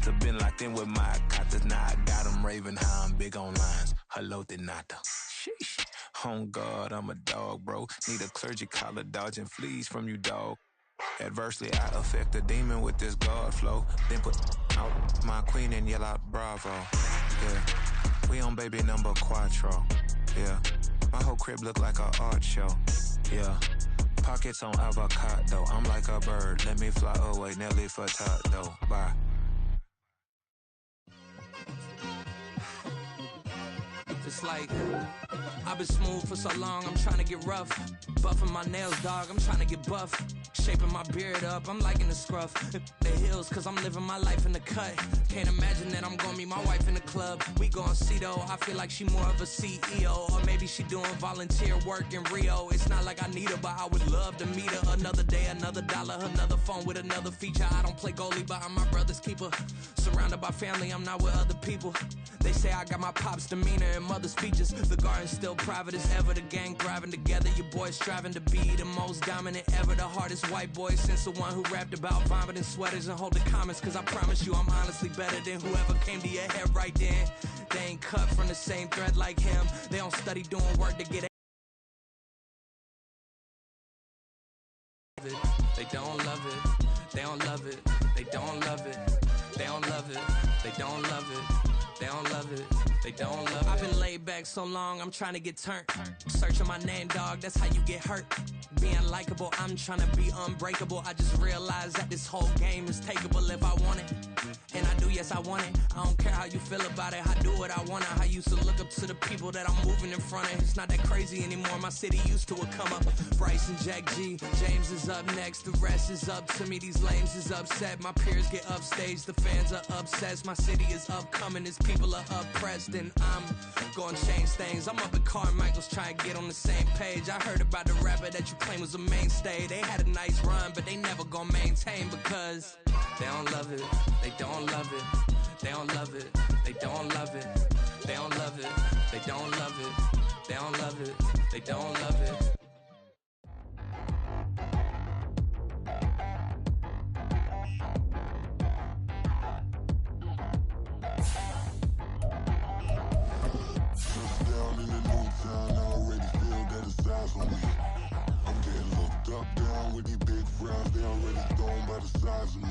Nata. Been locked in with my katas. Now I got them raving how I'm big on lines. Hello, the Nata. Sheesh. On God, I'm a dog, bro. Need a clergy collar, dodging fleas from you, dog. Adversely, I affect a demon with this God flow. Then put out my queen and yell out bravo. Yeah, we on baby number quattro. Yeah, my whole crib look like an art show. Yeah, pockets on avocado. I'm like a bird. Let me fly away, Nelly Furtado. Bye. It's like I've been smooth for so long, I'm trying to get rough. Buffing my nails, dog, I'm trying to get buff. Shaping my beard up, I'm liking the scruff. The hills, cause I'm living my life in the cut. Can't imagine that I'm gonna meet my wife in the club. We gon' see though, I feel like she more of a CEO. Or maybe she doing volunteer work in Rio. It's not like I need her, but I would love to meet her. Another day, another dollar, another phone with another feature. I don't play goalie, but I'm my brother's keeper. Surrounded by family, I'm not with other people. They say I got my pop's demeanor and mother's features. The garden's still private as ever. The gang thriving together. Your boys striving to be the most dominant ever. The hardest white boy since the one who rapped about vomiting sweaters and holding comments. Cause I promise you I'm honestly better than whoever came to your head right then. They ain't cut from the same thread like him. They don't study doing work to get it. They don't love it. They don't love it. They don't love it. They don't love it. They don't love it. They don't love it, they don't love it. I've been laid back so long, I'm trying to get turned. Searching my name, dog, that's how you get hurt. Being likable, I'm trying to be unbreakable. I just realized that this whole game is takeable if I want it. And I do, yes, I want it. I don't care how you feel about it, I do what I want it. I used to look up to the people that I'm moving in front of. It's not that crazy anymore, my city used to a come up. Bryce and Jack G, James is up next. The rest is up to me, these lames is upset. My peers get upstage, the fans are obsessed. My city is upcoming, these people are oppressed. And I'm gonna change things. I'm up at Carmichael's trying to get on the same page. I heard about the rapper that you claim was a mainstay. They had a nice run, but they never gonna maintain because they don't love it, they don't love it, they don't love it, they don't love it, they don't love it, they don't love it, they don't love it, they don't love it. Down in the new town, I already feel that it's eyes on me. I'm getting looked up, down with these big frowns, they already thrown by the size of me.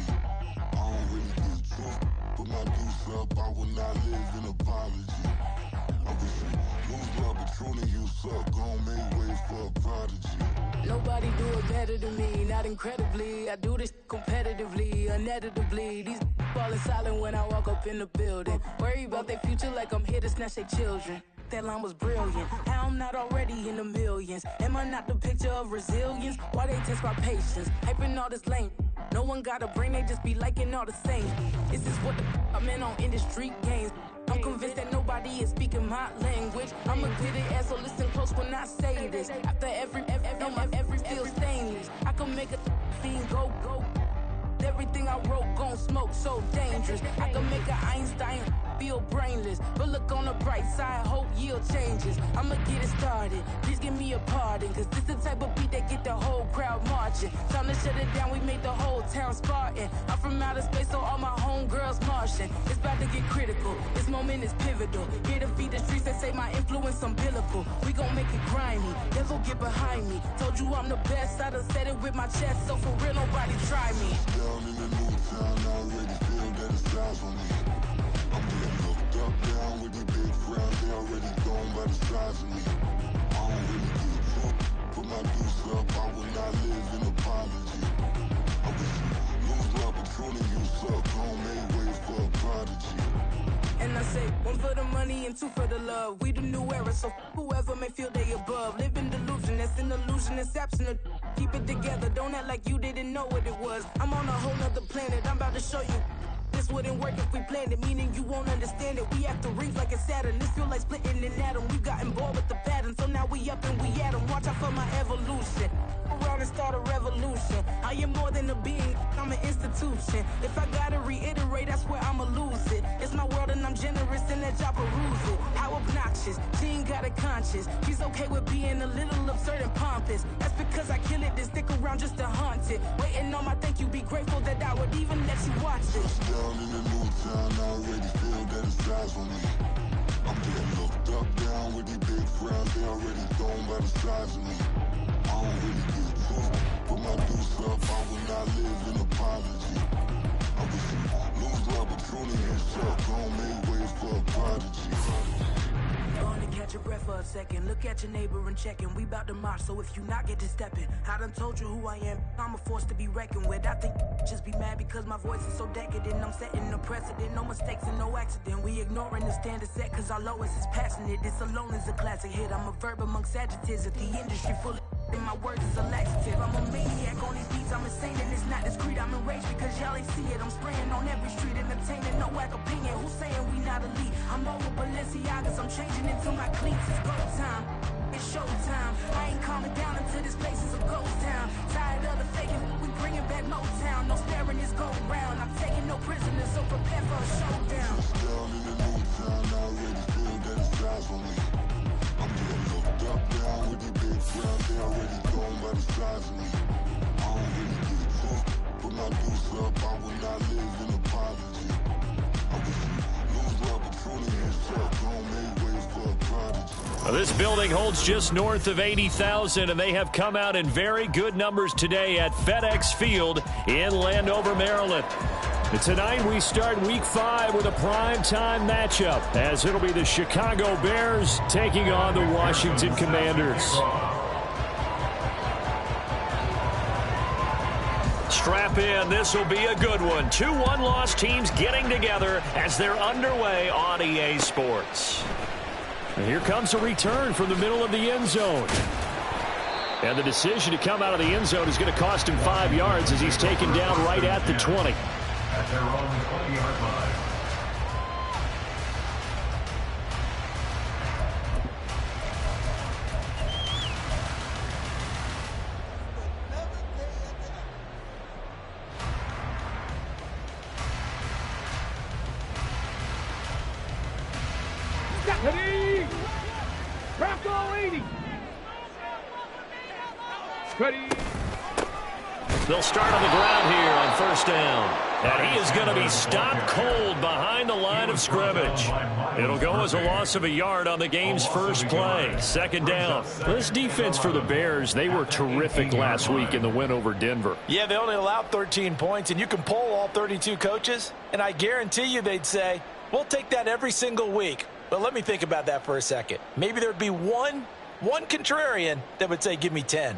I don't really get tough, put my deuce up, I will not live in apology. I wish you lose my Patron and you suck, gon' make way for a prodigy. Nobody do it better than me, not incredibly. I do this competitively, uneditably. These falling silent when I walk up in the building. Worry about their future like I'm here to snatch their children. That line was brilliant. How I'm not already in the millions? Am I not the picture of resilience? Why they test my patience? Hyping all this lame. No one got a brain, they just be liking all the same. This is what the I'm in on industry games. I'm convinced that nobody is speaking my language. I'm a good ass, so listen close when I say this. After every feel stainless. I can make a fiend go. Everything I wrote gon' smoke, so dangerous. I can make an Einstein feel brainless, but look on the bright side, hope yield changes. I'ma get it started, please give me a pardon, cause this the type of beat that get the whole crowd marching. Time to shut it down, we made the whole town Spartan. I'm from outer space, so all my homegirls Martian. It's about to get critical, this moment is pivotal. Here to feed the streets that say my influence umbilical. We gon' make it grimy, devil get behind me. Told you I'm the best, I done said it with my chest, so for real nobody try me. Down in the new town, I already feel that it's eyes on me. I'm getting looked up, down with these big frowns, they already thrown by the size of me. I don't really get tough, put my deuce up, I will not live in apology. I wish you lose my Patron and you suck, gon' make way for a prodigy. And I say, one for the money and two for the love. We the new era, so whoever may feel they above. Live in delusion, that's an illusion, it's absent. Keep it together, don't act like you didn't know what it was. I'm on a whole nother planet, I'm about to show you. This wouldn't work if we planned it, meaning you won't understand it. We have to rings like a Saturn, this feel like splitting an atom. We gotten bored with the pattern, so now we up and we at 'em. Watch out for my evolution, around and start a revolution. I am more than a being, I'm an institution. If I gotta reiterate, that's where I'ma lose it. It's my world and I'm generous and that y'all peruse it. How obnoxious, she ain't got a conscience. She's okay with being a little absurd and pompous. That's because I kill it, then stick around just to haunt it. Waiting on my thank you, be grateful that I would even let you watch it. Down in the new town, size of me. I don't really give a fuck. Put my deuce up, I will not live in apology. I wish you lose the opportunity and suck. Gon' make way for a prodigy. Gonna catch your breath for a second. Look at your neighbor and checking. We bout to march, so if you not get to stepping. I done told you who I am. I'm a force to be reckoned with. I think just be mad because my voice is so decadent. I'm setting a precedent. No mistakes and no accident. We ignoring the standard set cause our lowest is passionate. This alone is a classic hit. I'm a verb amongst adjectives. If the industry full of and my words is a laxative. I'm a maniac on these beats, I'm insane and it's not discreet. I'm enraged because y'all ain't see it. I'm spraying on every street, entertaining, no whack opinion. Who's saying we not elite? I'm over Balenciagas, I'm changing into my cleats. It's go time, it's show time. I ain't calming down until this place is a ghost town. Tired of the faking, we bringing back Motown. No sparing this go round. I'm taking no prisoners, so prepare for a showdown. Down in the new town, I already feel that it's eyes on me. I'm getting looked up down with these big frowns. They already gone by the size of me. I don't really give a fuck. Put my deuce up, I will not live in apology. I wish you lose the opportunity and suck. Gon' make way for a prodigy. This building holds just north of 80,000, and they have come out in very good numbers today at FedEx Field in Landover, Maryland. And tonight we start Week 5 with a primetime matchup, as it'll be the Chicago Bears taking on the Washington Commanders. Strap in, this will be a good one. 2 one-loss teams getting together as they're underway on EA Sports. And here comes a return from the middle of the end zone. And the decision to come out of the end zone is going to cost him 5 yards as he's taken down right at the 20. At their own 20-yard line. Ready! Craft all 80! Ready! They'll start on the ground here on first down. And he is going to be stopped cold behind the line of scrimmage. It'll go as a loss of a yard on the game's first play. Second down. This defense for the Bears, they were terrific last week in the win over Denver. Yeah, they only allowed 13 points, and you can poll all 32 coaches, and I guarantee you they'd say, we'll take that every single week. But let me think about that for a second. Maybe there'd be one contrarian that would say, give me 10.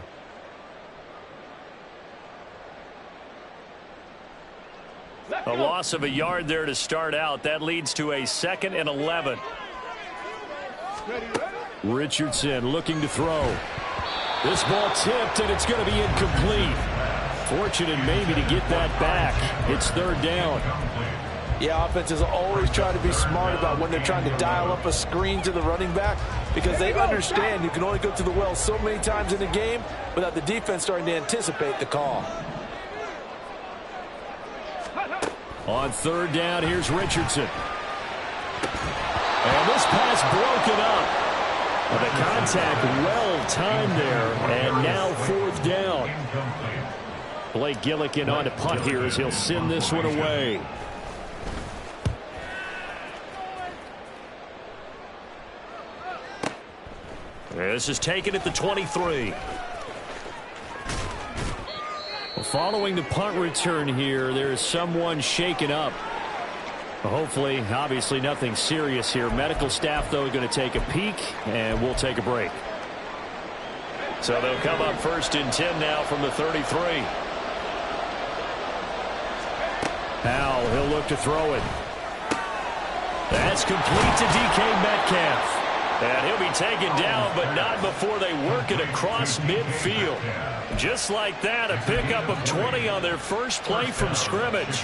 A loss of a yard there to start out. That leads to a 2nd and 11. Richardson looking to throw. This ball tipped, and it's going to be incomplete. Fortunate maybe to get that back. It's third down. Yeah, offenses always try to be smart about when they're trying to dial up a screen to the running back because they understand you can only go to the well so many times in a game without the defense starting to anticipate the call. On third down, here's Richardson. And this pass broken up. The contact well timed there, and now fourth down. Blake Gillikin on to punt here as he'll send this one away. This is taken at the 23. Following the punt return here, there is someone shaken up. Hopefully, obviously nothing serious here. Medical staff, though, going to take a peek, and we'll take a break. So they'll come up first and 10 now from the 33. Powell, he'll look to throw it. That's complete to DK Metcalf. And he'll be taken down, but not before they work it across midfield. Just like that, a pickup of 20 on their first play from scrimmage.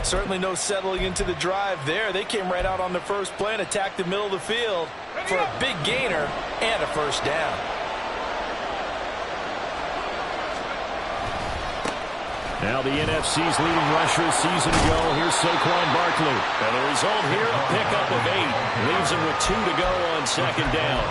Certainly no settling into the drive there. They came right out on the first play and attacked the middle of the field for a big gainer and a first down. Now the NFC's leading rusher a season ago. Here's Saquon Barkley. And the result here, a pickup of 8. Leaves him with 2 to go on second down.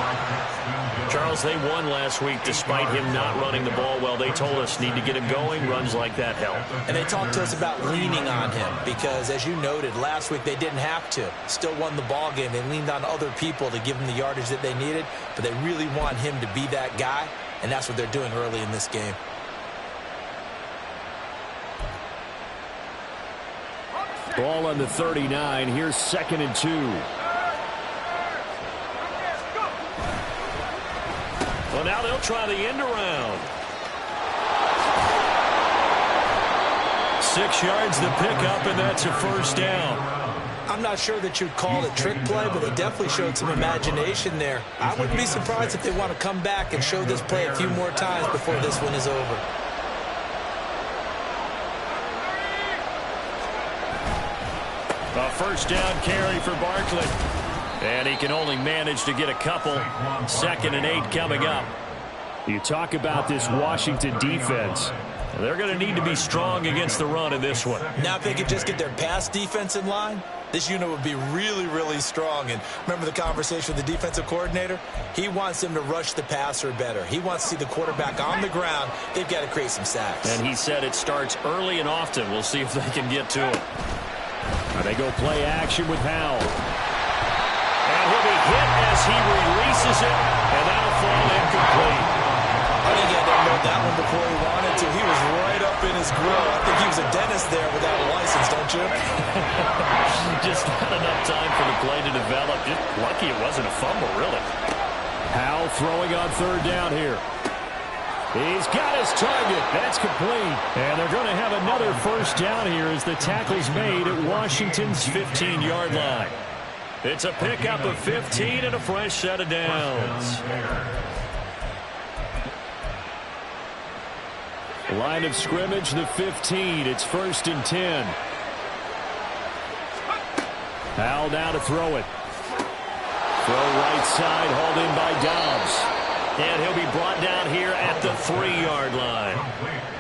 Charles, they won last week despite him not running the ball well. They told us need to get him going. Runs like that help. And they talked to us about leaning on him because, as you noted, last week they didn't have to. Still won the ball game. They leaned on other people to give them the yardage that they needed, but they really want him to be that guy, and that's what they're doing early in this game. Ball on the 39. Here's 2nd and 2. Well, now they'll try the end around. 6 yards the pickup, and that's a first down. I'm not sure that you'd call it trick play, but they definitely showed some imagination there. I wouldn't be surprised if they want to come back and show this play a few more times before this one is over. A first down carry for Barkley. And he can only manage to get a couple. 2nd and 8 coming up. You talk about this Washington defense. They're going to need to be strong against the run in this one. Now, if they could just get their pass defense in line, this unit would be really, really strong. And remember the conversation with the defensive coordinator? He wants them to rush the passer better. He wants to see the quarterback on the ground. They've got to create some sacks. And he said it starts early and often. We'll see if they can get to it. They go play action with Howell. And he'll be hit as he releases it, and that'll fall incomplete. I think he had to know that one before he wanted to. He was right up in his grill. I think he was a dentist there without a license, don't you? Just not enough time for the play to develop. Just lucky it wasn't a fumble, really. Howell throwing on 3rd down here. He's got his target. That's complete. And they're going to have another first down here as the tackle's made at Washington's 15-yard line. It's a pickup of 15 and a fresh set of downs. Line of scrimmage, the 15. It's 1st and 10. Howell now to throw it. Throw right side, hauled in by Dobbs. And he'll be brought down here at the 3-yard line.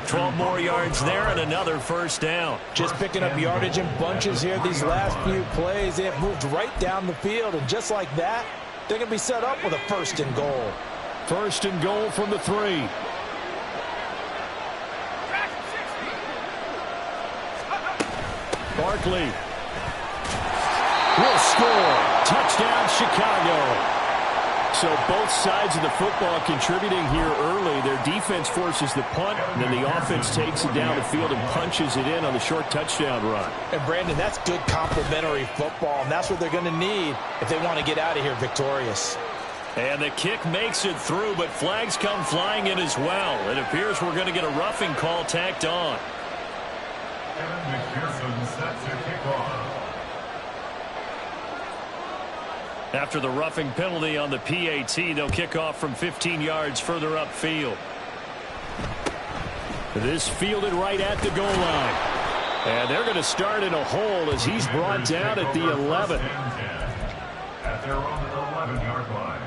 12 more yards there and another first down. Just picking up yardage in bunches here these last few plays. They have moved right down the field, and just like that, they're going to be set up with a 1st and goal. 1st and goal from the 3. Barkley will score. Touchdown, Chicago. So both sides of the football contributing here early. Their defense forces the punt, and then the offense takes it down the field and punches it in on the short touchdown run. And, Brandon, that's good complementary football, and that's what they're going to need if they want to get out of here victorious. And the kick makes it through, but flags come flying in as well. It appears we're going to get a roughing call tacked on. Kevin McPherson sets a kickoff. After the roughing penalty on the PAT, they'll kick off from 15 yards further upfield. This fielded right at the goal line. And they're going to start in a hole as he's brought down at the 11. At their own 11-yard line.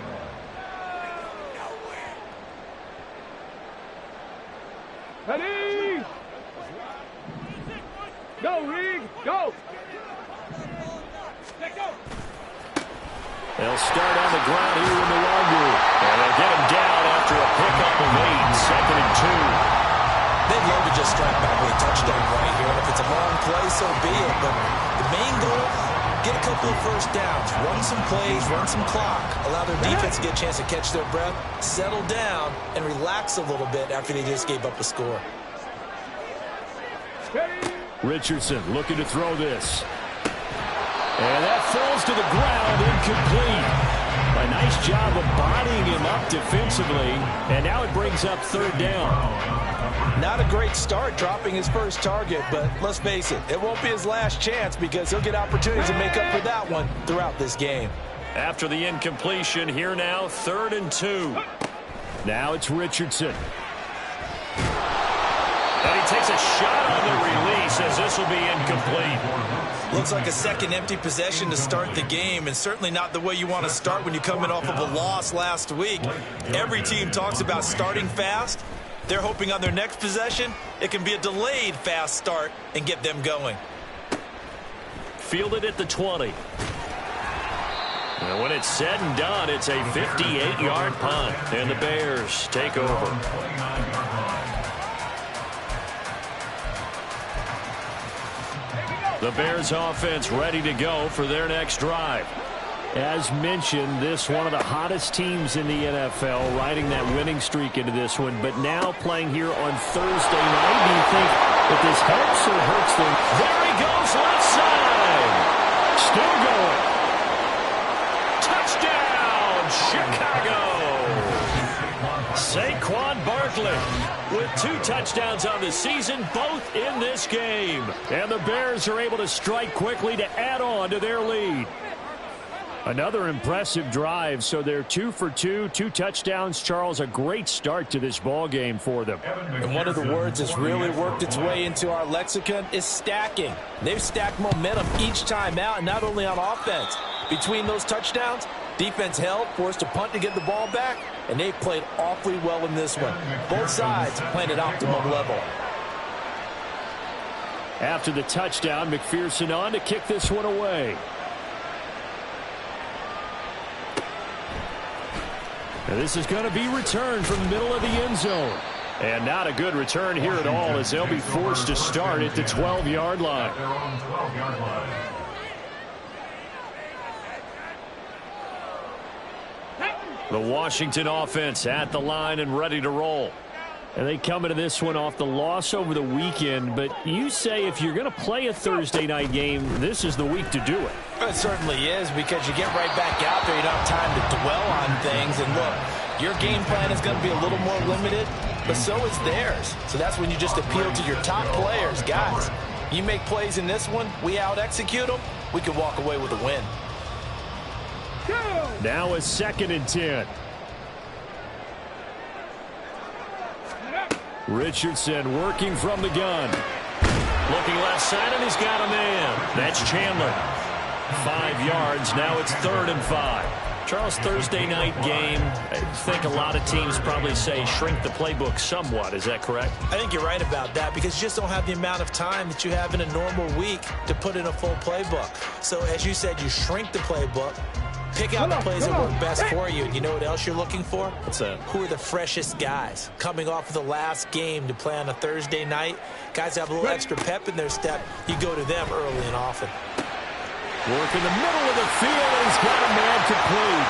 Ready? Go, Reed, go! They'll start on the ground here in the Longoria. And they'll get him down after a pickup of 8, 2nd and 2. They'd love to just strike back with a touchdown right here. And if it's a long play, so be it. But the main goal, get a couple of first downs. Run some plays, run some clock. Allow their defense to get a chance to catch their breath, settle down, and relax a little bit after they just gave up a score. Richardson looking to throw this. And that falls to the ground, incomplete. A nice job of bodying him up defensively, and now it brings up 3rd down. Not a great start dropping his first target, but let's face it, it won't be his last chance because he'll get opportunities to make up for that one throughout this game. After the incompletion, here now, 3rd and 2. Now it's Richardson. And he takes a shot on the release as this will be incomplete. Looks like a second empty possession to start the game, and certainly not the way you want to start when you're coming off of a loss last week. Every team talks about starting fast. They're hoping on their next possession, it can be a delayed fast start and get them going. Fielded at the 20. And when it's said and done, it's a 58-yard punt, and the Bears take over. The Bears offense ready to go for their next drive. As mentioned, this one of the hottest teams in the NFL, riding that winning streak into this one, but now playing here on Thursday night. Do you think that this helps or hurts them? There he goes, left side. Still going. Touchdown, Chicago. Saquon Barkley with 2 touchdowns on the season, both in this game. And the Bears are able to strike quickly to add on to their lead. Another impressive drive, so they're 2 for 2, 2 touchdowns. Charles, a great start to this ball game for them. And one of the words that's really worked its way into our lexicon is stacking. They've stacked momentum each time out, and not only on offense. Between those touchdowns, defense held, forced a punt to get the ball back, and they played awfully well in this one. Both sides playing at optimum level. After the touchdown, McPherson on to kick this one away. Now this is going to be returned from the middle of the end zone. And not a good return here at all, as they'll be forced to start at the 12-yard line. The Washington offense at the line and ready to roll. And they come into this one off the loss over the weekend. But you say if you're going to play a Thursday night game, this is the week to do it. It certainly is, because you get right back out there. You don't have time to dwell on things. And look, your game plan is going to be a little more limited, but so is theirs. So that's when you just appeal to your top players. Guys, you make plays in this one, we out-execute them, we can walk away with a win. Now a 2nd and 10. Richardson working from the gun. Looking left side, and he's got a man. That's Chandler. 5 yards. Now it's 3rd and 5. Charles, Thursday night game, I think a lot of teams probably say shrink the playbook somewhat. Is that correct? I think you're right about that, because you just don't have the amount of time that you have in a normal week to put in a full playbook. So as you said, you shrink the playbook, pick out the plays that work best for you. And you know what else you're looking for? What's that? Who are the freshest guys coming off of the last game to play on a Thursday night? Guys have a little extra pep in their step. You go to them early and often. Work in the middle of the field, and he's got a man complete.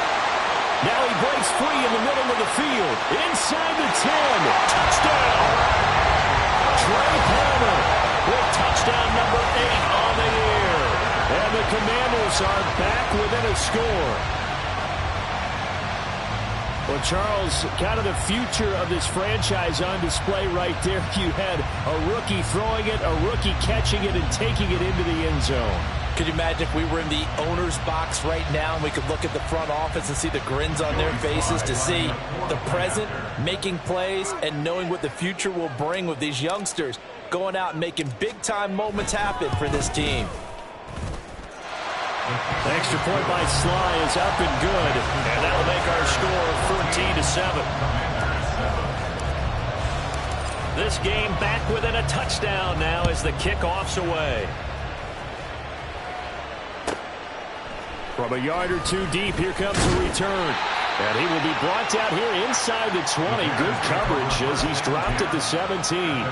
Now he breaks free in the middle of the field. Inside the 10. Touchdown! Trey Palmer with touchdown number 8 on the year. And the Commanders are back within a score. Well, Charles, kind of the future of this franchise on display right there. You had a rookie throwing it, a rookie catching it, and taking it into the end zone. Could you imagine if we were in the owner's box right now and we could look at the front office and see the grins on their faces, to see the present making plays and knowing what the future will bring with these youngsters going out and making big-time moments happen for this team. The extra point by Sly is up and good, and that will make our score 14-7. This game back within a touchdown now as the kickoff's away. From a yard or two deep, here comes the return. And he will be brought down here inside the 20. Good coverage as he's dropped at the 17.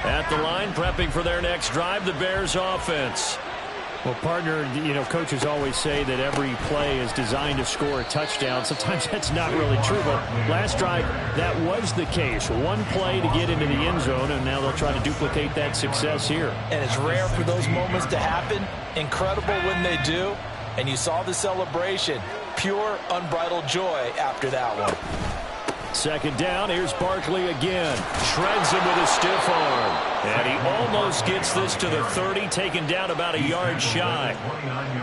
At the line, prepping for their next drive, the Bears offense. Well, partner, you know, coaches always say that every play is designed to score a touchdown. Sometimes that's not really true, but last drive, that was the case. One play to get into the end zone, and now they'll try to duplicate that success here. And it's rare for those moments to happen. Incredible when they do. And you saw the celebration. Pure, unbridled joy after that one. 2nd down, here's Barkley again. Shreds him with a stiff arm. And he almost gets this to the 30, taken down about a yard shy.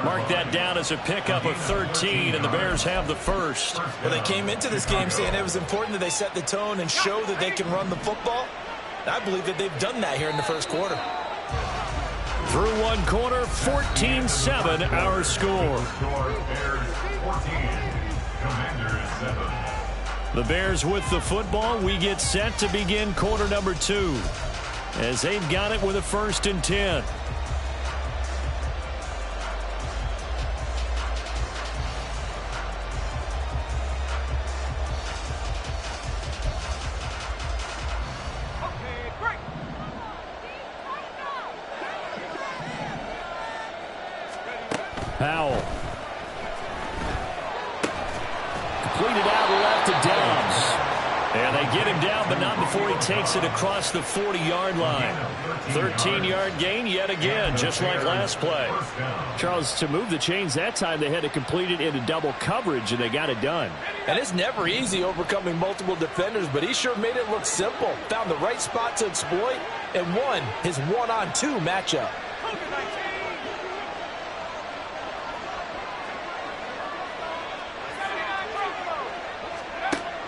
Mark that down as a pickup of 13, and the Bears have the first. Well, they came into this game saying it was important that they set the tone and show that they can run the football. I believe that they've done that here in the first quarter. Through one quarter, 14-7 our score. The Bears with the football. We get set to begin quarter number 2 as they've got it with a 1st and 10. Howell. Completed out left to Downs. And they get him down, but not before he takes it across the 40-yard line. 13-yard gain yet again, just like last play. Charles, to move the chains that time, they had to complete it into double coverage, and they got it done. And it's never easy overcoming multiple defenders, but he sure made it look simple. Found the right spot to exploit and won his one-on-two matchup.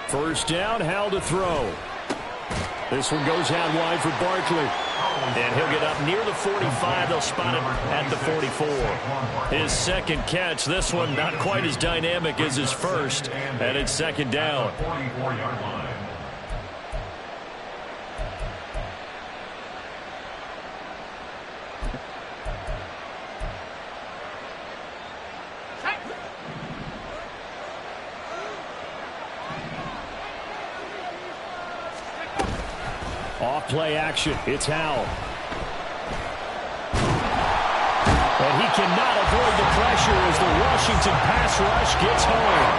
First down, Howell to throw. This one goes out wide for Barkley. And he'll get up near the 45. They'll spot him at the 44. His second catch. This one not quite as dynamic as his first. And it's second down. Off-play action. It's Howell. And he cannot avoid the pressure as the Washington pass rush gets home.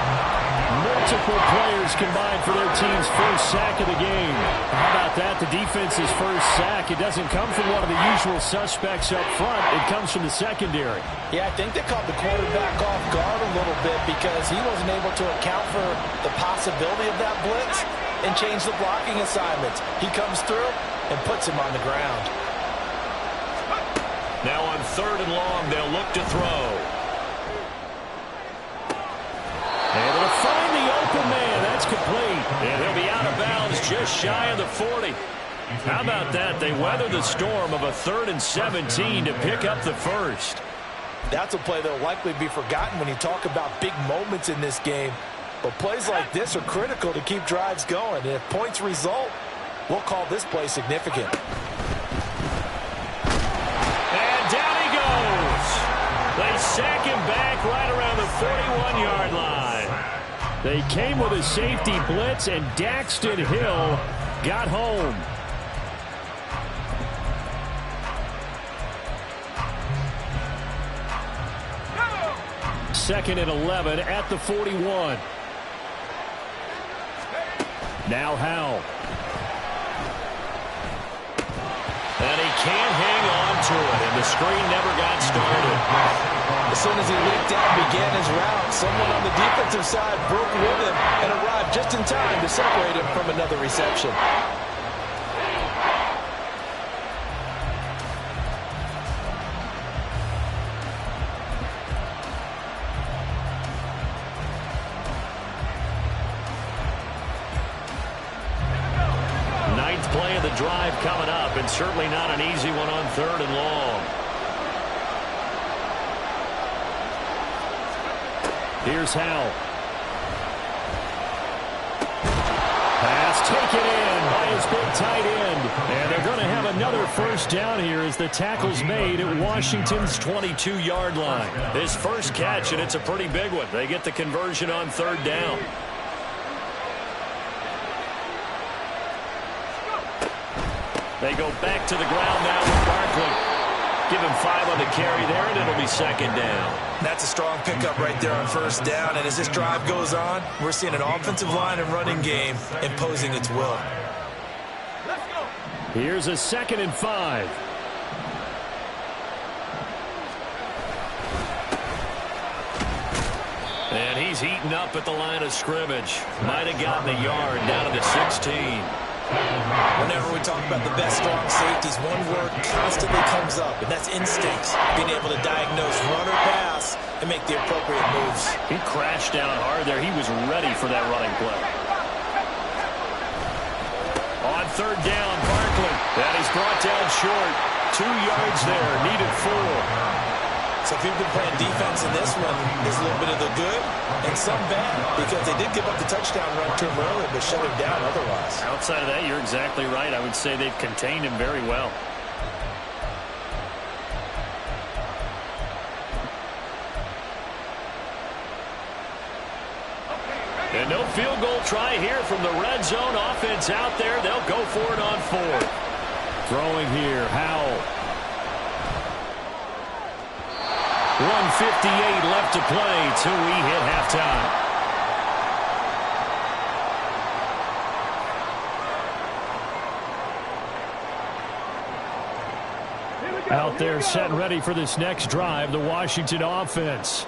Multiple players combined for their team's first sack of the game. How about that? The defense's first sack. It doesn't come from one of the usual suspects up front. It comes from the secondary. Yeah, I think they caught the quarterback off guard a little bit because he wasn't able to account for the possibility of that blitz and change the blocking assignments. He comes through and puts him on the ground. Now on third and long, they'll look to throw. Able to find the open man. That's complete. And he'll be out of bounds just shy of the 40. How about that? They weather the storm of a 3rd and 17 to pick up the first. That's a play that will likely be forgotten when you talk about big moments in this game. But plays like this are critical to keep drives going. And if points result, we'll call this play significant. And down he goes. They sack him back right around the 41-yard line. They came with a safety blitz, and Daxton Hill got home. Second and 11 at the 41. Now Howell. And he can't hang on to it, and the screen never got started. As soon as he leaped out and began his route, someone on the defensive side broke with him and arrived just in time to separate him from another reception. Play of the drive coming up, and certainly not an easy one on 3rd and long. Here's Howell. Pass taken in by his big tight end. And they're going to have another first down here as the tackle's made at Washington's 22-yard line. His first catch, and it's a pretty big one. They get the conversion on 3rd down. They go back to the ground now with Barkley. Give him 5 on the carry there, and it'll be second down. That's a strong pickup right there on first down. And as this drive goes on, we're seeing an offensive line and running game imposing its will. Here's a 2nd and 5. And he's heating up at the line of scrimmage. Might have gotten a yard down to the 16. Whenever we talk about the best strong safeties, one word constantly comes up, and that's instincts. Being able to diagnose run or pass and make the appropriate moves. He crashed down hard there. He was ready for that running play. On 3rd down, Barkley. And he's brought down short. 2 yards there, needed 4. So if you've been playing defense in this one, there's a little bit of the good and some bad, because they did give up the touchdown run to him earlier, but shut him down otherwise. Outside of that, you're exactly right. I would say they've contained him very well. And no field goal try here from the red zone. Offense out there. They'll go for it on 4th. Throwing here, Howell. 1:58 left to play till we hit halftime. Out there set and ready for this next drive, the Washington offense.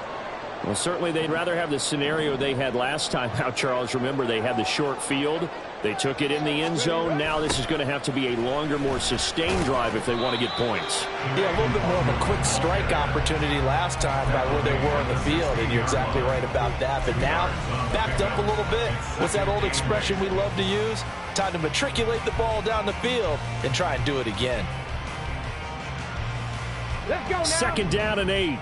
Well, certainly they'd rather have the scenario they had last time out, Charles. Remember, they had the short field. They took it in the end zone. Now this is going to have to be a longer, more sustained drive if they want to get points. Yeah, a little bit more of a quick strike opportunity last time by where they were on the field, and you're exactly right about that. But now, backed up a little bit. What's that old expression we love to use? Time to matriculate the ball down the field and try and do it again. Let's go now. Second down and 8.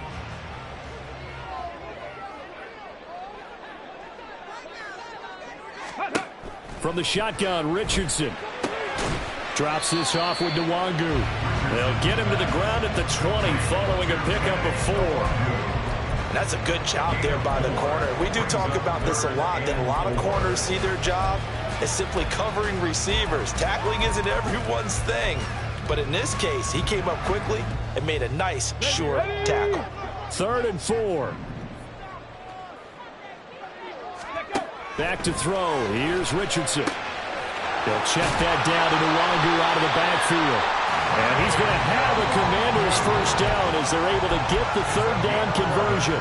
From the shotgun, Richardson drops this off with Nwangu. They'll get him to the ground at the 20 following a pickup of 4. And that's a good job there by the corner. We do talk about this a lot, that a lot of corners see their job as simply covering receivers. Tackling isn't everyone's thing. But in this case, he came up quickly and made a nice, short tackle. 3rd and 4. Back to throw. Here's Richardson. They'll check that down to Nwangu out of the backfield. And he's going to have a Commanders first down as they're able to get the 3rd down conversion.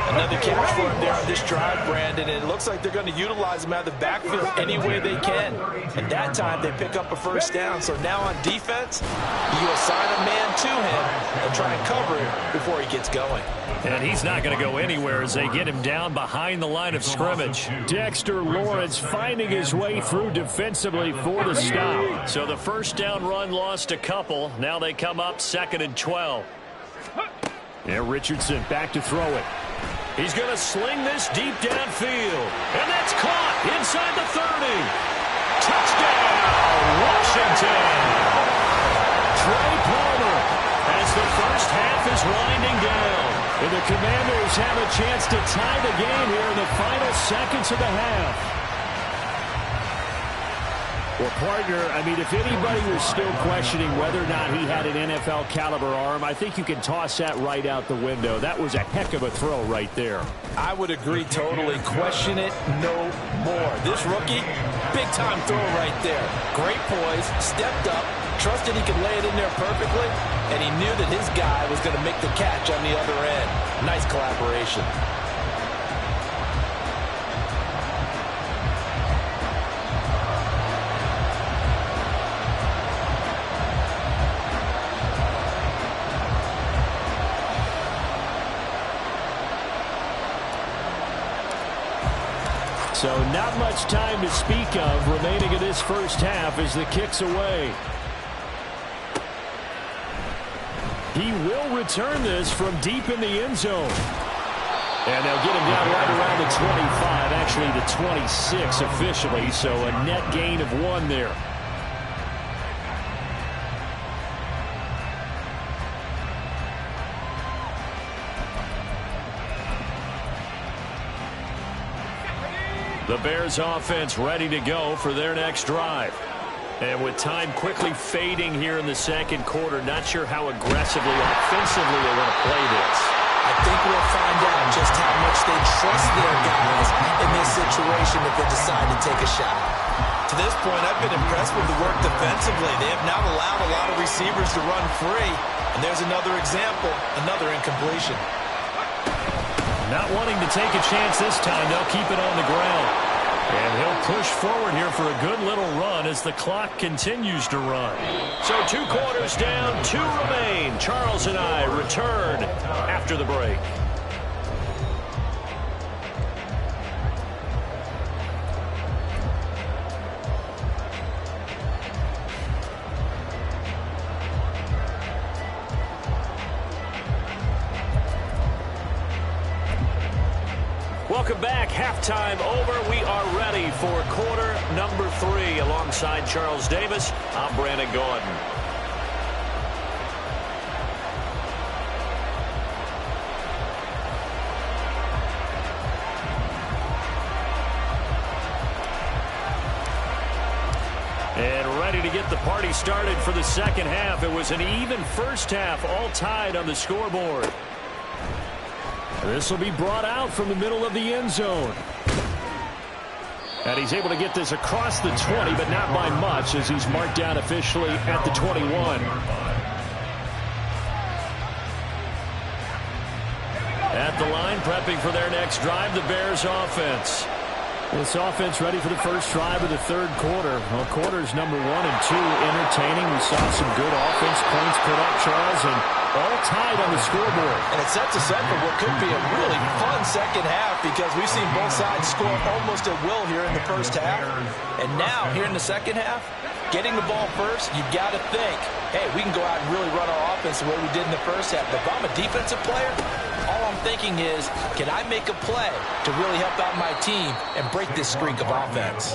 Another catch for him there on this drive, Brandon, and it looks like they're going to utilize him out of the backfield any way they can. And that time they pick up a first down. So now on defense, you assign a man to him and try and cover it before he gets going. And he's not going to go anywhere as they get him down behind the line of scrimmage. Dexter Lawrence finding his way through defensively for the stop. So the first down run lost a couple. Now they come up 2nd and 12. And Richardson back to throw it. He's going to sling this deep downfield. And that's caught inside the 30. Touchdown, Washington. Trey Palmer as the first half is winding down. And the Commanders have a chance to tie the game here in the final seconds of the half. Well, partner, I mean, if anybody was still questioning whether or not he had an NFL caliber arm, I think you can toss that right out the window. That was a heck of a throw right there. I would agree totally. Question it no more. This rookie, big-time throw right there. Great poise, stepped up, trusted he could lay it in there perfectly, and he knew that his guy was going to make the catch on the other end. Nice collaboration. So not much time to speak of remaining in this first half as the kick's away. He will return this from deep in the end zone. And they'll get him down right around the 25, actually the 26 officially, so a net gain of 1 there. The Bears offense ready to go for their next drive. And with time quickly fading here in the second quarter, not sure how aggressively, offensively they want to play this. I think we'll find out just how much they trust their guys in this situation if they decide to take a shot. To this point, I've been impressed with the work defensively. They have not allowed a lot of receivers to run free. And there's another example, another incompletion. Not wanting to take a chance this time, they'll keep it on the ground. And he'll push forward here for a good little run as the clock continues to run. So 2 quarters down, 2 remain. Charles and I return after the break. Welcome back. Halftime over. We are ready for quarter number 3. Alongside Charles Davis, I'm Brandon Gaudin. And ready ready to get the party started for the second half. It was an even first half, all tied on the scoreboard. This will be brought out from the middle of the end zone. And he's able to get this across the 20, but not by much, as he's marked down officially at the 21. At the line, prepping for their next drive, the Bears offense. This offense ready for the first drive of the third quarter. Well, quarters number 1 and 2 entertaining. We saw some good offense points put up, Charles, and all tied on the scoreboard. And it sets us up for what could be a really fun second half, because we've seen both sides score almost at will here in the first half. And now, here in the second half, getting the ball first, you've got to think, hey, we can go out and really run our offense the way we did in the first half. But if I'm a defensive player, all I'm thinking is, can I make a play to really help out my team and break this streak of offense?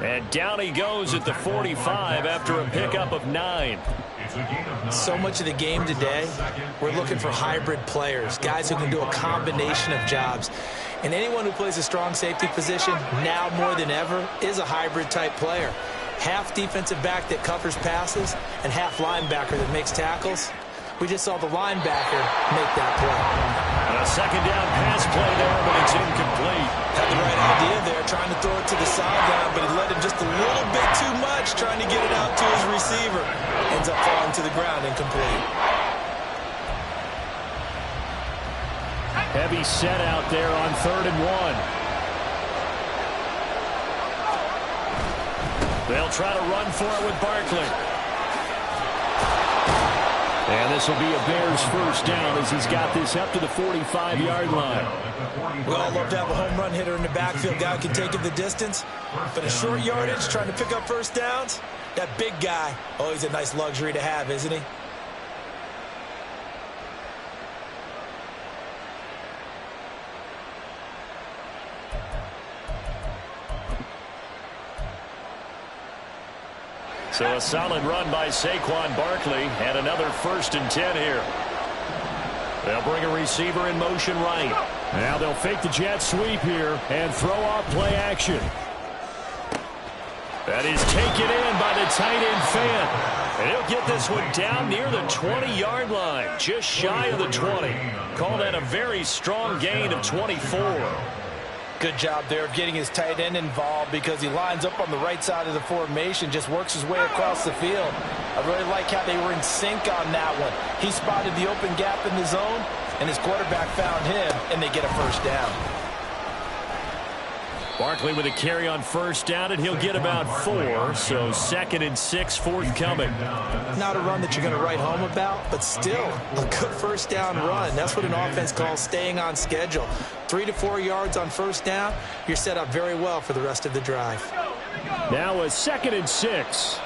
And down he goes at the 45 after a pickup of 9. So much of the game today, we're looking for hybrid players, guys who can do a combination of jobs. And anyone who plays a strong safety position, now more than ever, is a hybrid type player. Half defensive back that covers passes and half linebacker that makes tackles. We just saw the linebacker make that play. And a second down pass play there, but it's incomplete. Had the right idea there, trying to throw it to the sideline, but he let him just a little bit too much, trying to get it out to his receiver. Ends up falling to the ground, incomplete. Heavy set out there on 3rd and 1. They'll try to run for it with Barkley. And this will be a Bears first down as he's got this up to the 45-yard line. We all love to have a home run hitter in the backfield. Guy can take it the distance. But a short yardage, trying to pick up first downs, that big guy, oh, he's a nice luxury to have, isn't he? So a solid run by Saquon Barkley, and another 1st and 10 here. They'll bring a receiver in motion right. Now they'll fake the jet sweep here and throw off play action. That is taken in by the tight end Fant. And he'll get this one down near the 20-yard line, just shy of the 20. Call that a very strong gain of 24. Good job there of getting his tight end involved, because he lines up on the right side of the formation, just works his way across the field. I really like how they were in sync on that one. He spotted the open gap in the zone, and his quarterback found him, and they get a first down. Barkley with a carry on first down, and he'll get about 4, so 2nd and 6 forthcoming. Not a run that you're going to write home about, but still a good first down run. That's what an offense calls staying on schedule. 3 to 4 yards on first down, you're set up very well for the rest of the drive. Now a 2nd and 6.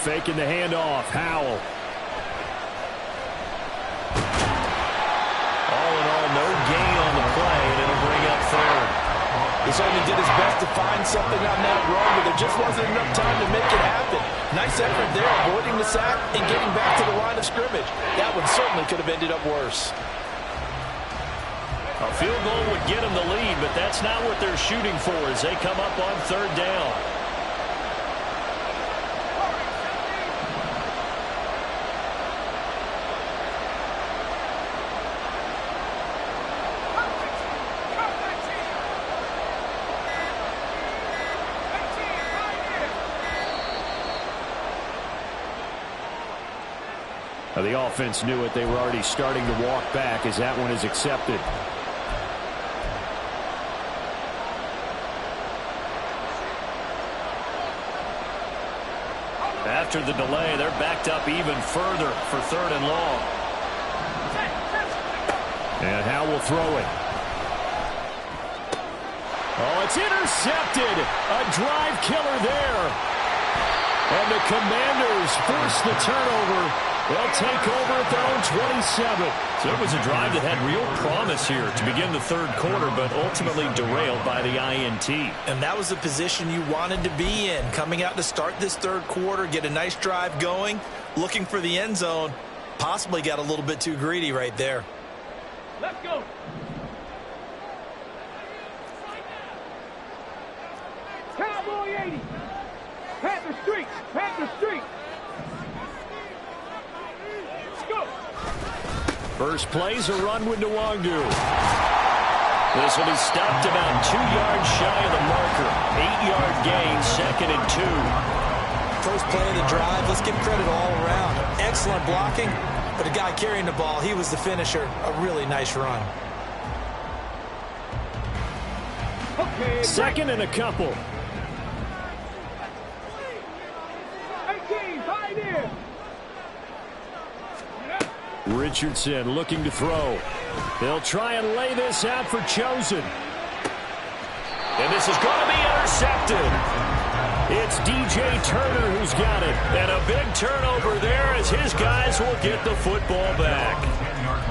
Faking the handoff, Howell. No gain on the play, and it'll bring up 3rd. He certainly did his best to find something on that run, but there just wasn't enough time to make it happen. Nice effort there, avoiding the sack and getting back to the line of scrimmage. That one certainly could have ended up worse. A field goal would get them the lead, but that's not what they're shooting for as they come up on 3rd down. The offense knew it. They were already starting to walk back as that one is accepted. After the delay, they're backed up even further for 3rd and long. And Howe will throw it. Oh, it's intercepted. A drive killer there. And the Commanders force the turnover. They'll take over at their own 27. So it was a drive that had real promise here to begin the 3rd quarter, but ultimately derailed by the INT. And that was the position you wanted to be in. Coming out to start this 3rd quarter, get a nice drive going, looking for the end zone. Possibly got a little bit too greedy right there. Let's go. First play's a run with Nwangwu. This will be stopped about 2 yards shy of the marker. 8-yard gain, 2nd and 2. First play of the drive, let's give credit all around. Excellent blocking, but the guy carrying the ball, he was the finisher. A really nice run. Okay, 2nd and a couple. 18, tied in. Richardson looking to throw. They'll try and lay this out for Chosen. And this is going to be intercepted. It's DJ Turner who's got it. And a big turnover there as his guys will get the football back.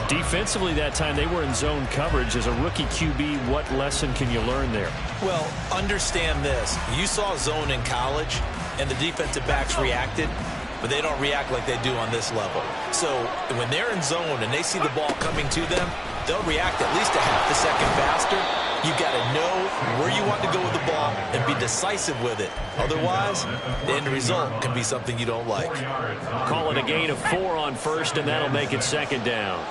Defensively that time, they were in zone coverage. As a rookie QB, what lesson can you learn there? Well, understand this. You saw zone in college, and the defensive backs reacted, but they don't react like they do on this level. So when they're in zone and they see the ball coming to them, they'll react at least a half a second faster. You've got to know where you want to go with the ball and be decisive with it. Otherwise, the end result can be something you don't like. Call it a gain of 4 on first, and that'll make it 2nd down.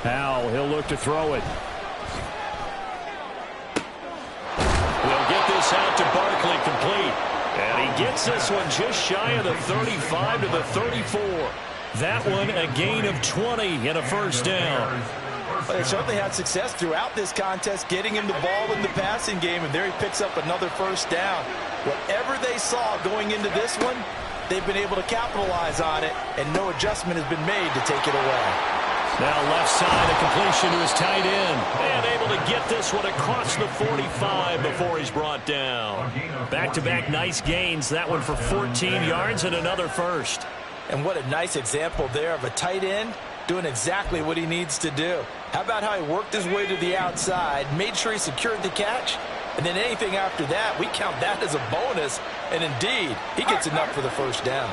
Powell, he'll look to throw it. They'll get this out to Barkley, complete. And he gets this one just shy of the 35 to the 34. That one a gain of 20 and a first down. But they certainly had success throughout this contest, getting him the ball in the passing game, and there he picks up another first down. Whatever they saw going into this one, they've been able to capitalize on it, and no adjustment has been made to take it away. Now left side, a completion to his tight end. And able to get this one across the 45 before he's brought down. Back-to-back nice gains. That one for 14 yards and another first. And what a nice example there of a tight end doing exactly what he needs to do. How about how he worked his way to the outside, made sure he secured the catch, and then anything after that, we count that as a bonus. And indeed, he gets enough for the first down.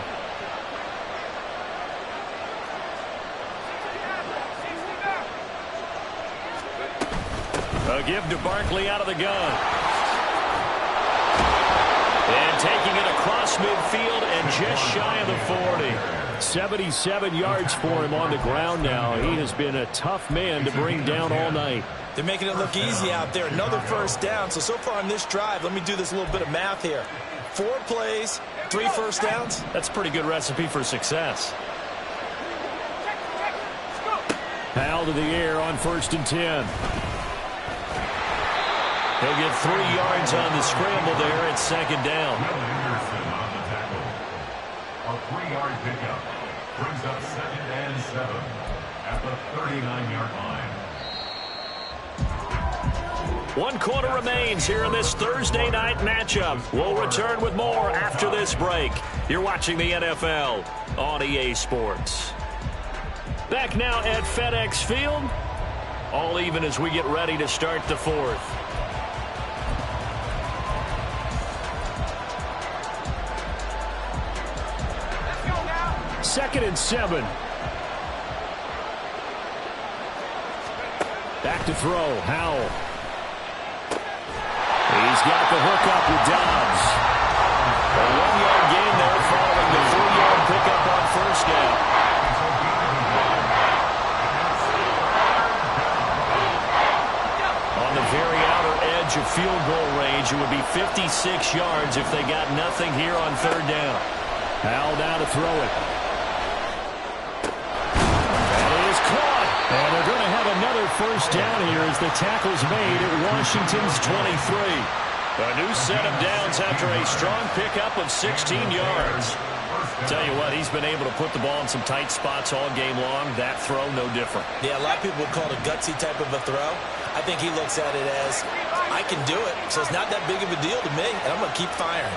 A give to Barkley out of the gun. And taking it across midfield and just shy of the 40. 77 yards for him on the ground now. He has been a tough man to bring down all night. They're making it look easy out there. Another first down. So far on this drive, let me do this little bit of math here. 4 plays, 3 first downs. That's a pretty good recipe for success. Powell to the air on 1st and 10. He'll get 3 yards on the scramble there at 2nd down. A 3-yard pickup brings up 2nd and 7 at the 39-yard line. 1 quarter remains here in this Thursday night matchup. We'll return with more after this break. You're watching the NFL on EA Sports. Back now at FedEx Field. All even as we get ready to start the 4th. Second and 7. Back to throw. Howell. He's got the hook up with Dobbs. A 1-yard gain there following the 3-yard pickup on first down. On the very outer edge of field goal range, it would be 56 yards if they got nothing here on 3rd down. Howell now to throw it. And they're going to have another first down here as the tackle's made at Washington's 23. A new set of downs after a strong pickup of 16 yards. Tell you what, he's been able to put the ball in some tight spots all game long. That throw, no different. Yeah, a lot of people would call it a gutsy type of a throw. I think he looks at it as, I can do it, so it's not that big of a deal to me, and I'm going to keep firing.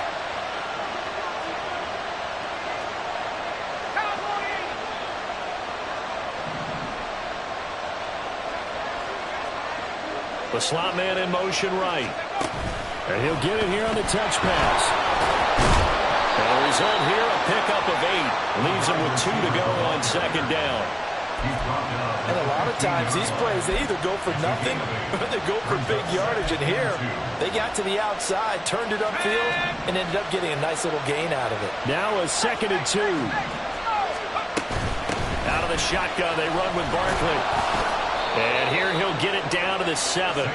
The slot man in motion right. And he'll get it here on the touch pass. And the result here, a pickup of 8. Leaves him with 2 to go on 2nd down. And a lot of times, these plays, they either go for nothing or they go for big yardage. And here, they got to the outside, turned it upfield, and ended up getting a nice little gain out of it. Now a 2nd and 2. Out of the shotgun, they run with Barkley. And here he'll get it down to the 7.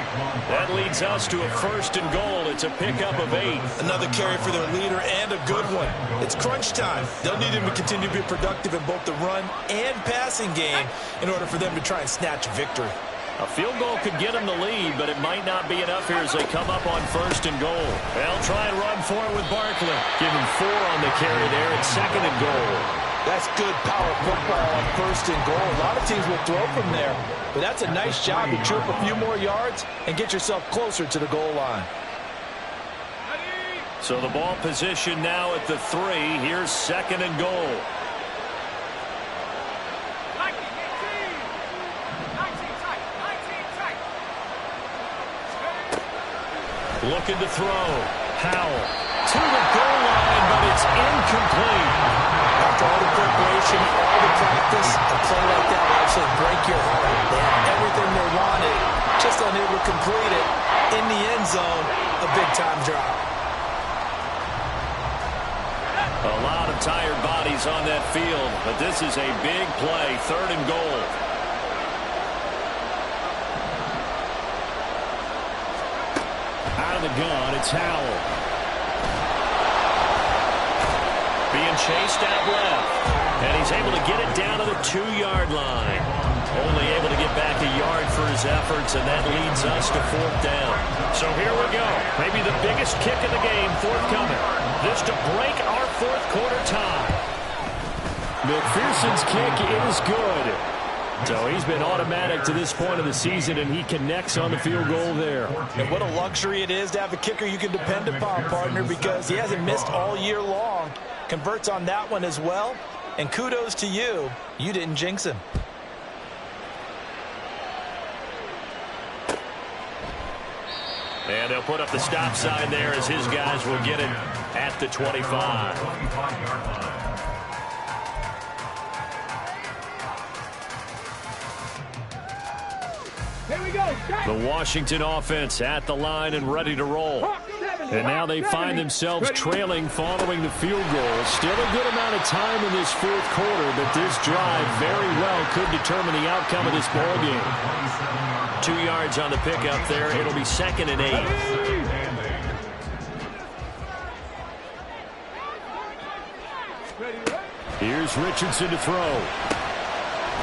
That leads us to a 1st and goal. It's a pickup of 8. Another carry for their leader and a good one. It's crunch time. They'll need him to continue to be productive in both the run and passing game in order for them to try and snatch victory. A field goal could get them the lead, but it might not be enough here as they come up on 1st and goal. They'll try and run for it with Barkley. Give him 4 on the carry there. It's 2nd and goal. That's good power football on 1st and goal. A lot of teams will throw from there, but that's a nice job to chirp a few more yards and get yourself closer to the goal line. So the ball position now at the 3. Here's 2nd and goal. Looking to throw. Howell to the goal line, but it's incomplete. After all the preparation, all the practice, a play like that will actually break your heart. They had everything they wanted, just unable to complete it. In the end zone, a big-time drop. A lot of tired bodies on that field, but this is a big play, 3rd and goal. Out of the gun, it's Howell. Being chased out left. And he's able to get it down to the 2-yard line. Only able to get back a yard for his efforts, and that leads us to 4th down. So here we go. Maybe the biggest kick of the game forthcoming. This to break our 4th quarter tie. McPherson's kick is good. So he's been automatic to this point of the season, and he connects on the field goal there. And what a luxury it is to have a kicker you can depend upon, partner, because he hasn't missed all year long. Converts on that one as well. And kudos to you. You didn't jinx him. And they'll put up the stop sign there as his guys will get it at the 25. Here we go. The Washington offense at the line and ready to roll. And now they find themselves trailing following the field goal. Still a good amount of time in this 4th quarter, but this drive very well could determine the outcome of this ball game. 2 yards on the pickup there. It'll be 2nd and 8. Here's Richardson to throw.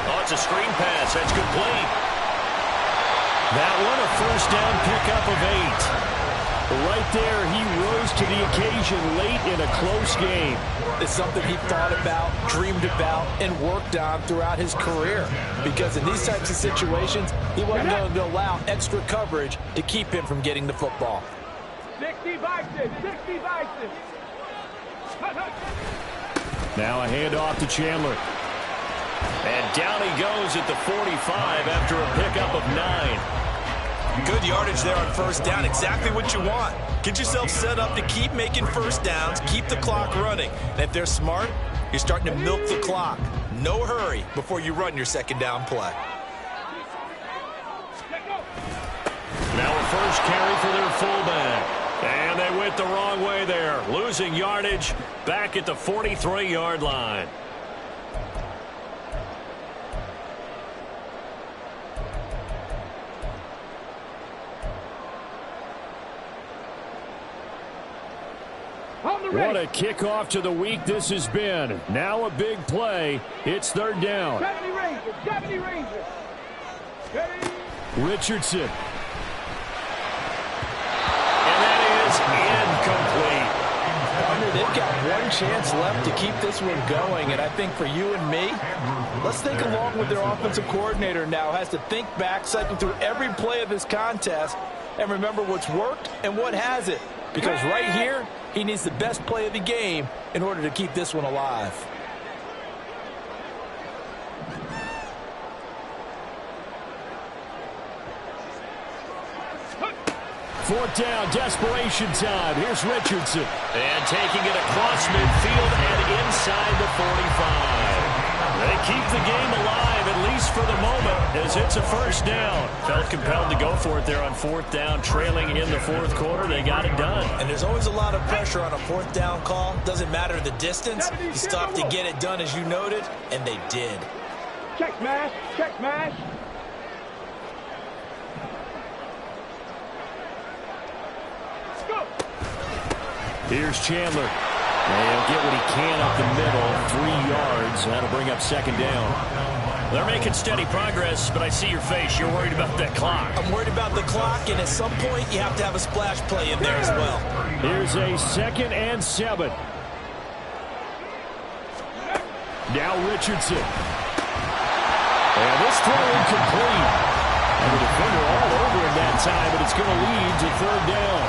Oh, it's a screen pass. That's complete. That one a 1st down pickup of 8. Right there, he rose to the occasion late in a close game. It's something he thought about, dreamed about, and worked on throughout his career. Because in these types of situations, he wasn't going to allow extra coverage to keep him from getting the football. 60 Bison, 60 Bison. Now a handoff to Chandler. And down he goes at the 45 after a pickup of 9. Good yardage there on 1st down. Exactly what you want. Get yourself set up to keep making 1st downs, keep the clock running. And if they're smart, you're starting to milk the clock. No hurry before you run your 2nd down play. Now a 1st carry for their fullback. And they went the wrong way there. Losing yardage back at the 43-yard line. What a kickoff to the week this has been. Now a big play. It's 3rd down. 70 Rangers, 70 Rangers. Richardson. And that is incomplete. They've got one chance left to keep this one going, and I think for you and me, let's think along with their offensive coordinator now. Has to think back, cycle through every play of this contest, and remember what's worked and what hasn't. Because right here, he needs the best play of the game in order to keep this one alive. 4th down, desperation time. Here's Richardson. And taking it across midfield and inside the 45. They keep the game alive, at least for the moment, as it's a 1st down. Felt compelled to go for it there on 4th down, trailing in the 4th quarter. They got it done. And there's always a lot of pressure on a 4th down call. Doesn't matter the distance. You still have to get it done, as you noted, and they did. Check smash. Check smash. Go. Here's Chandler. And he'll get what he can up the middle, 3 yards. That'll bring up second down. They're making steady progress, but I see your face. You're worried about that clock. I'm worried about the clock, and at some point, you have to have a splash play in there as well. Here's a 2nd and 7. Now Richardson. And this throw incomplete. And the defender all over him that time, but it's going to lead to 3rd down.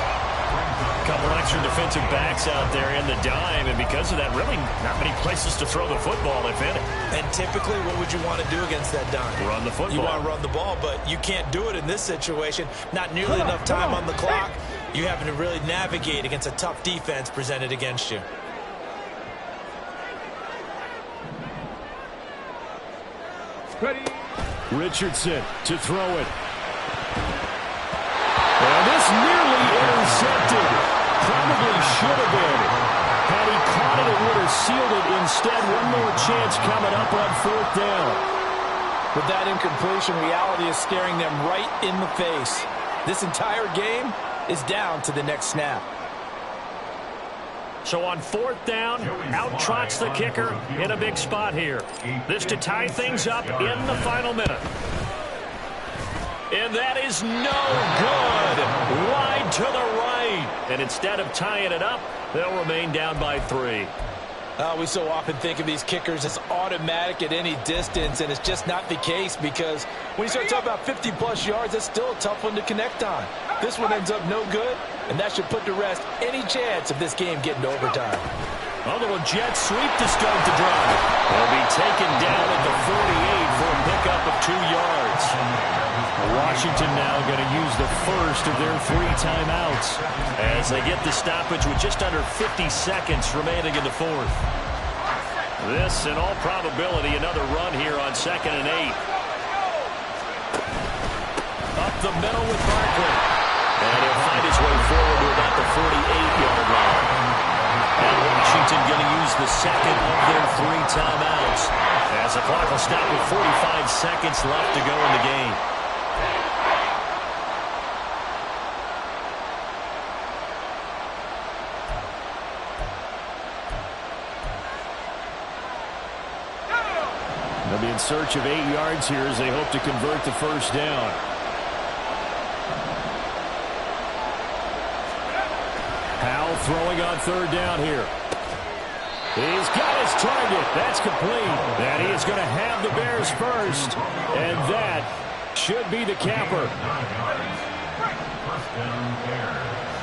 A couple extra defensive backs out there in the dime, and because of that, really not many places to throw the football, if any. And typically, what would you want to do against that dime? Run the football. You want to run the ball, but you can't do it in this situation. Not nearly enough time on the clock. You're having to really navigate against a tough defense presented against you. Ready. Richardson to throw it. And this nearly intercepted. Probably should have been. Had he caught it, it would have sealed it. Instead, one more chance coming up on 4th down. With that incompletion, reality is staring them right in the face. This entire game is down to the next snap. So on 4th down, out trots the kicker in a big spot here. This to tie things up in the final minute. And that is no good. Wide to the right. And instead of tying it up, they'll remain down by 3. We so often think of these kickers as automatic at any distance, and it's just not the case because when you start talking about 50-plus yards, that's still a tough one to connect on. This one ends up no good, and that should put to rest any chance of this game getting to overtime. A little jet sweep to start the drive. They'll be taken down at the 48 for a pickup of 2 yards. Washington now going to use the first of their 3 timeouts as they get the stoppage with just under 50 seconds remaining in the 4th. This, in all probability, another run here on 2nd and 8. Up the middle with Barkley. And he'll find his way forward to about the 48-yard line. And Washington going to use the second of their 3 timeouts as the clock will stop with 45 seconds left to go in the game. They'll be in search of 8 yards here as they hope to convert the first down. Howell throwing on 3rd down here. He's got his target. That's complete. And he is going to have the Bears first. And that should be the capper. First down, Bears.